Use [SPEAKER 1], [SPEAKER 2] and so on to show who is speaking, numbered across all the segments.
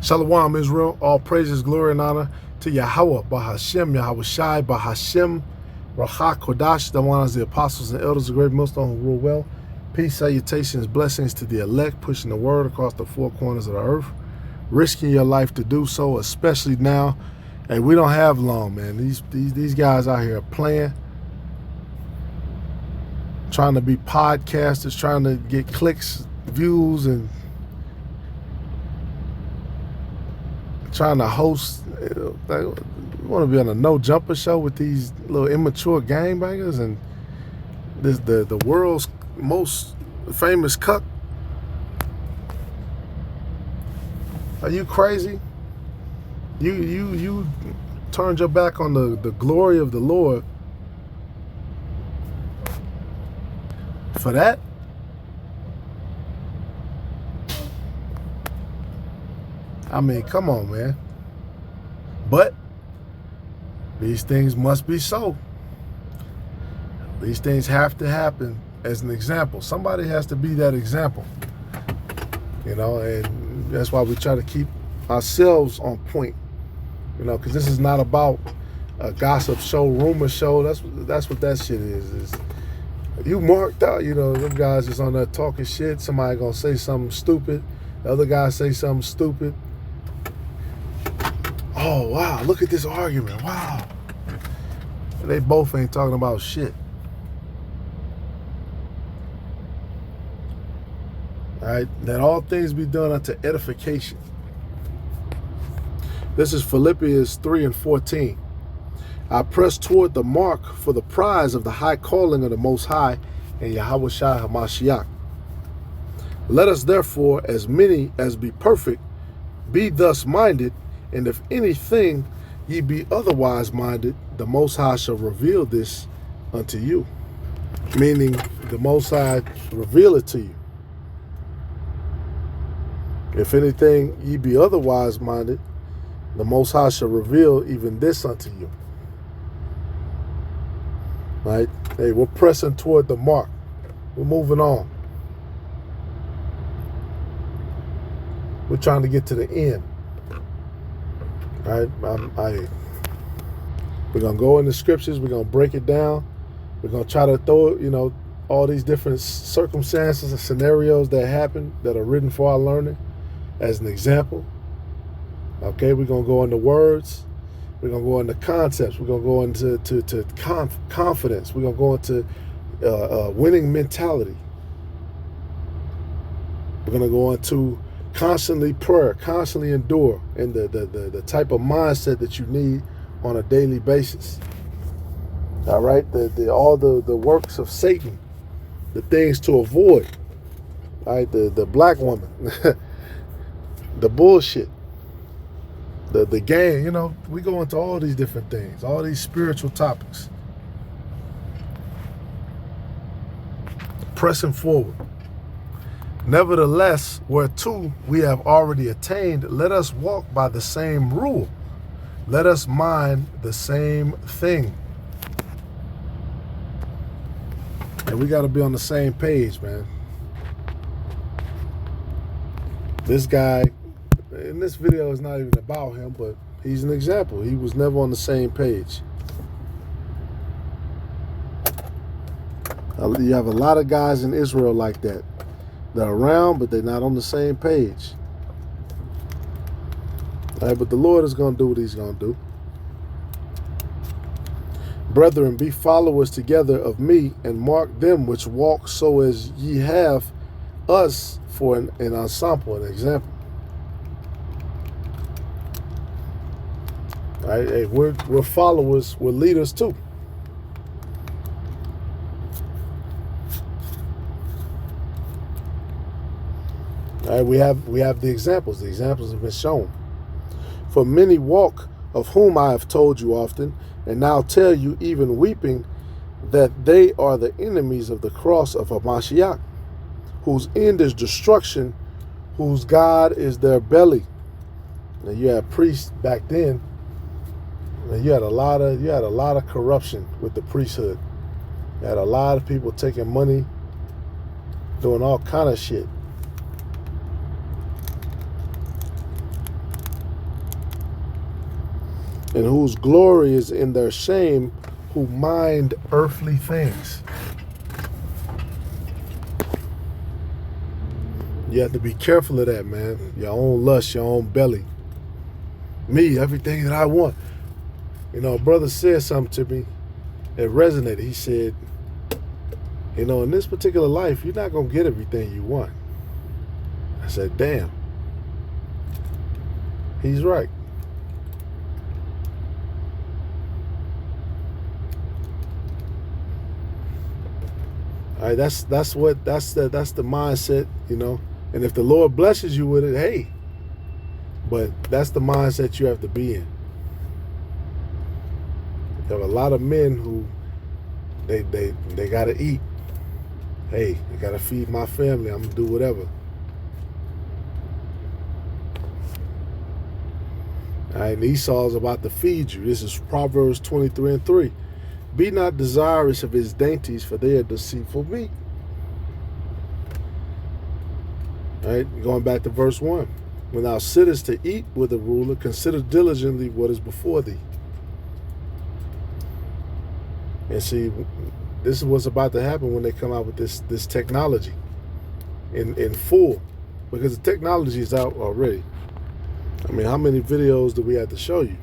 [SPEAKER 1] Shalom, Israel. All praises, glory, and honor to Yahweh, Bahashem, Yahweh Shai, Bahashem, Rachah Kodash, the one as the apostles and elders of the great millstone who rule well. Peace, salutations, blessings to the elect, pushing the word across the four corners of the earth, risking your life to do so, especially now. And we don't have long, man. These guys out here playing, trying to be podcasters, trying to get clicks, views, and trying to host. You want to be on a no jumper show with these little immature gangbangers and the world's most famous cuck. Are you crazy? You turned your back on the glory of the Lord for that? I mean, come on, man. But these things must be so. These things have to happen as an example. Somebody has to be that example, you know, and that's why we try to keep ourselves on point, you know, because this is not about a gossip show, rumor show. That's what that shit is you marked out, you know, them guys just on there talking shit. Somebody gonna say something stupid, the other guy say something stupid. Oh, wow, look at this argument. Wow. They both ain't talking about shit. All right, let all things be done unto edification. This is Philippians 3:14. I press toward the mark for the prize of the high calling of the Most High and Yahweh Shai HaMashiach. Let us therefore, as many as be perfect, be thus minded, and if anything ye be otherwise minded, the Most High shall reveal this unto you. Meaning, the Most High reveal it to you. If anything ye be otherwise minded, the Most High shall reveal even this unto you. Right? Hey, we're pressing toward the mark. We're moving on. We're trying to get to the end. Right? We're going to go in the scriptures. We're going to break it down. We're going to try to throw, you know, all these different circumstances and scenarios that happen that are written for our learning as an example. Okay, we're going to go into words. We're going to go into concepts. We're going to go into confidence. We're going to go into winning mentality. We're going to go into constantly prayer, constantly endure, and the type of mindset that you need on a daily basis. All right, all the works of Satan, the things to avoid. All right, the black woman, the bullshit, the gang. You know, we go into all these different things, all these spiritual topics. Pressing forward. Nevertheless, whereto we have already attained, let us walk by the same rule. Let us mind the same thing. And we got to be on the same page, man. This guy, and this video is not even about him, but he's an example. He was never on the same page. You have a lot of guys in Israel like that. They're around, but they're not on the same page. All right, but the Lord is going to do what he's going to do. Brethren, be followers together of me, and mark them which walk so as ye have us for an ensample, an example. All right, hey, we're followers, we're leaders too. All right, we have the examples. The examples have been shown. For many walk, of whom I have told you often, and now tell you even weeping, that they are the enemies of the cross of Hamashiach, whose end is destruction, whose God is their belly. Now you had priests back then. And you had a lot of corruption with the priesthood. You had a lot of people taking money, doing all kind of shit. and whose glory is in their shame, who mind earthly things. You have to be careful of that, man. Your own lust, your own belly. Me, everything that I want. You know, a brother said something to me that resonated. He said, you know, in this particular life, you're not going to get everything you want. I said, damn. He's right. All right, that's the mindset, you know. And if the Lord blesses you with it, hey. But that's the mindset you have to be in. There are a lot of men who they gotta eat. Hey, I gotta feed my family. I'm gonna do whatever. All right, and Esau's about to feed you. This is Proverbs 23:3. Be not desirous of his dainties, for they are deceitful meat. All right, going back to verse 1. When thou sittest to eat with a ruler, consider diligently what is before thee. And see, this is what's about to happen when they come out with this technology in full, because the technology is out already. I mean, how many videos do we have to show you?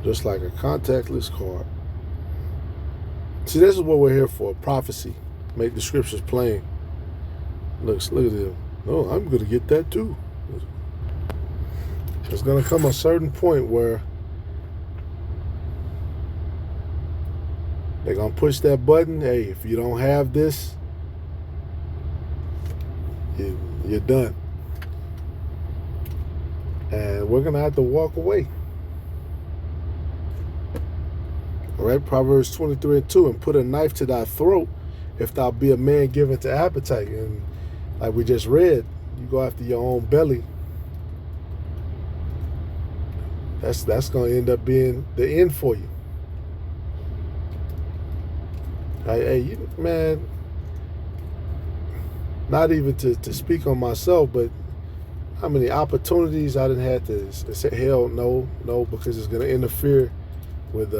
[SPEAKER 1] Just like a contactless card. See, this is what we're here for, prophecy. Make the scriptures plain. Look at them. No, I'm going to get that too. There's going to come a certain point where they're going to push that button. Hey, if you don't have this, you're done. And we're going to have to walk away. All right, Proverbs 23:2, and put a knife to thy throat if thou be a man given to appetite. And like we just read, you go after your own belly. That's going to end up being the end for you. Hey, man, not even to speak on myself, but how many opportunities I didn't have to say, hell no, because it's going to interfere with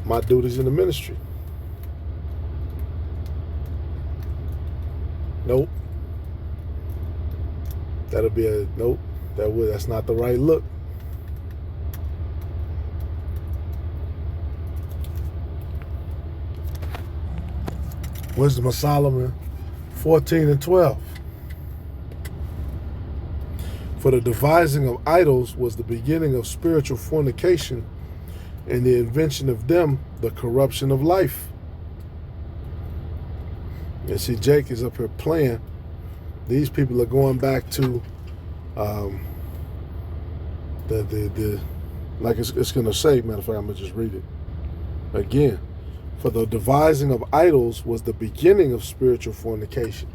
[SPEAKER 1] my duties in the ministry. Nope. That'll be a nope. That's not the right look. Wisdom of Solomon 14:12. For the devising of idols was the beginning of spiritual fornication, and the invention of them, the corruption of life. And see, Jake is up here playing. These people are going back to the like it's going to say, matter of fact, I'm going to just read it again. For the devising of idols was the beginning of spiritual fornication.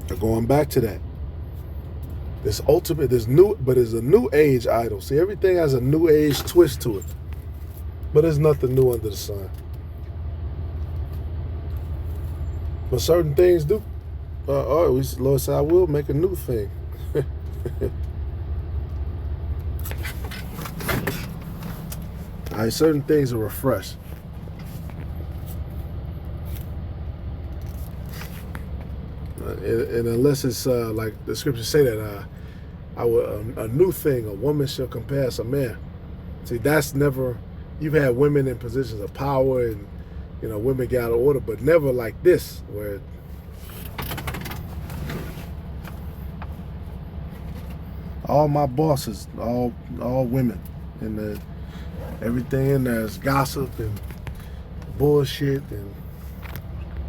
[SPEAKER 1] They're going back to that. This ultimate, this new, but it's a new age idol. See, everything has a new age twist to it. But there's nothing new under the sun. But certain things do. Lord said, I will make a new thing. All right, certain things are refreshed. And unless it's like the scriptures say that a new thing, a woman shall compass a man. See, that's never. You've had women in positions of power, and women get out of order, but never like this, where all my bosses, all women, and everything in there is gossip and bullshit and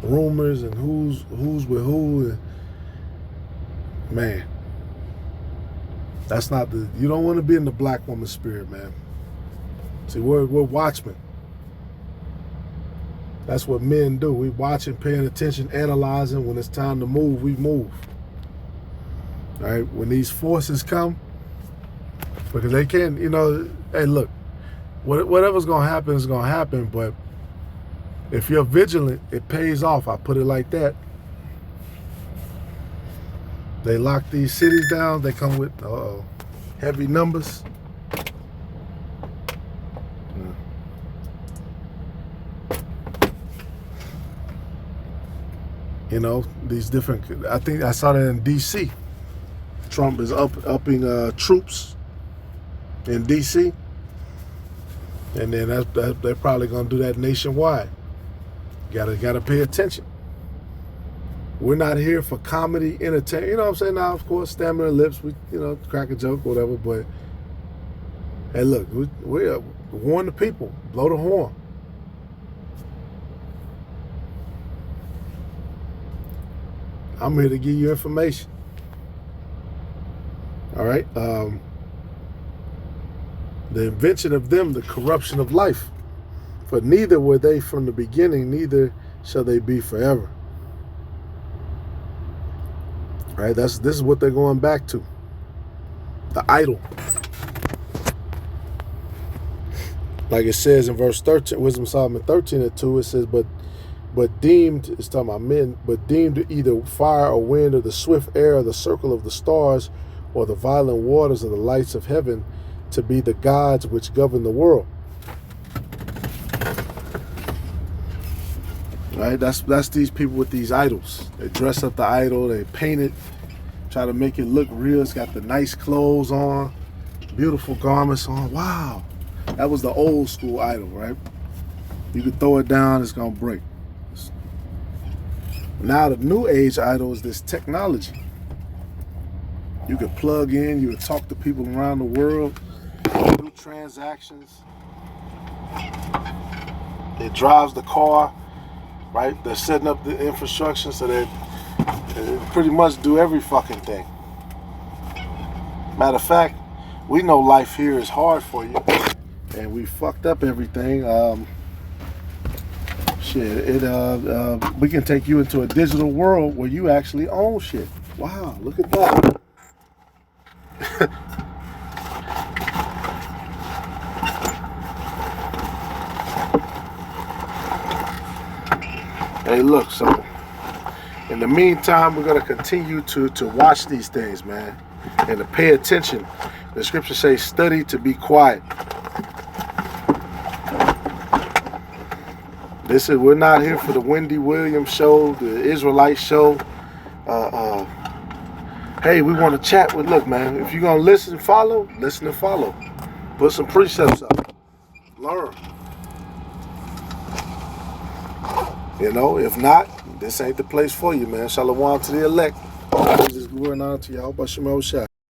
[SPEAKER 1] rumors and who's with who. And man, that's not you don't want to be in the black woman spirit, man. See, we're watchmen. That's what men do. We watching, paying attention, analyzing. When it's time to move, we move. All right, when these forces come, because they can't, hey, look, whatever's going to happen is going to happen, but if you're vigilant, it pays off. I put it like that. They lock these cities down. They come with heavy numbers. You know, these different. I think I saw that in D.C. Trump is upping troops in D.C. And then they're probably gonna do that nationwide. Gotta pay attention. We're not here for comedy, entertainment. You know what I'm saying? Now, of course, stammering lips, we crack a joke, whatever. But hey, look, we warn the people, blow the horn. I'm here to give you information. All right. The invention of them, the corruption of life. For neither were they from the beginning, neither shall they be forever. All right. This is what they're going back to. The idol. Like it says in verse 13, Wisdom of Solomon 13:2, it says, but deemed, it's talking about men, but deemed either fire or wind or the swift air or the circle of the stars or the violent waters or the lights of heaven to be the gods which govern the world. Right? That's these people with these idols. They dress up the idol, they paint it, try to make it look real. It's got the nice clothes on, beautiful garments on. Wow. That was the old school idol, right? You could throw it down, it's gonna break. Now the new age idol is this technology. You could plug in, you would talk to people around the world, do transactions. It drives the car, right? They're setting up the infrastructure so that they pretty much do every fucking thing. Matter of fact, we know life here is hard for you, and we fucked up everything. We can take you into a digital world where you actually own shit. Wow, look at that. Hey, look, so in the meantime, we're going to continue to watch these things, man, and to pay attention. The scripture says, study to be quiet. We're not here for the Wendy Williams show, the Israelite show. Hey, we want to chat with, look, man, if you're going to listen and follow. Put some precepts up. Learn. If not, this ain't the place for you, man. Shalom to the elect. All praises, glory and honor to Yahweh Shemel Shai.